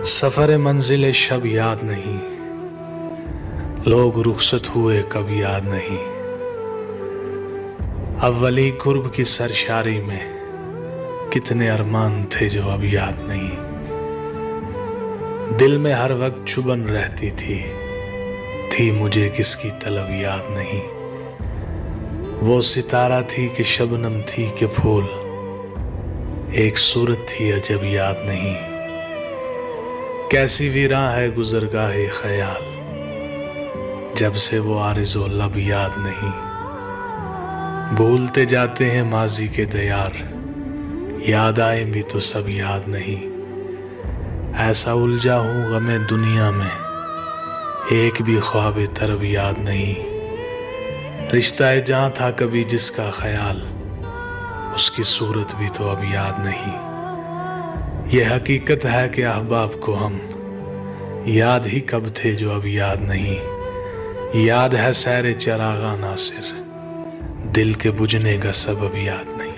सफर मंजिल शब याद नहीं, लोग रुखसत हुए कब याद नहीं। अव्वली कुर्ब की सरशारी में कितने अरमान थे जो अब याद नहीं। दिल में हर वक्त चुभन रहती थी मुझे किसकी तलब याद नहीं। वो सितारा थी कि शबनम थी कि फूल, एक सूरत थी अजब याद नहीं। कैसी वीरां है गुज़रगाहे ख्याल, जब से वो आरिज़ो लब याद नहीं। भूलते जाते हैं माजी के दयार, याद आए भी तो सब याद नहीं। ऐसा उलझा हूँ गमे दुनिया में, एक भी ख्वाब तरब याद नहीं। रिश्ता जहाँ था कभी जिसका ख्याल, उसकी सूरत भी तो अब याद नहीं। ये हकीकत है कि अहबाब को हम याद ही कब थे जो अब याद नहीं। याद है सैर चरागा नासिर, दिल के बुझने का सबब याद नहीं।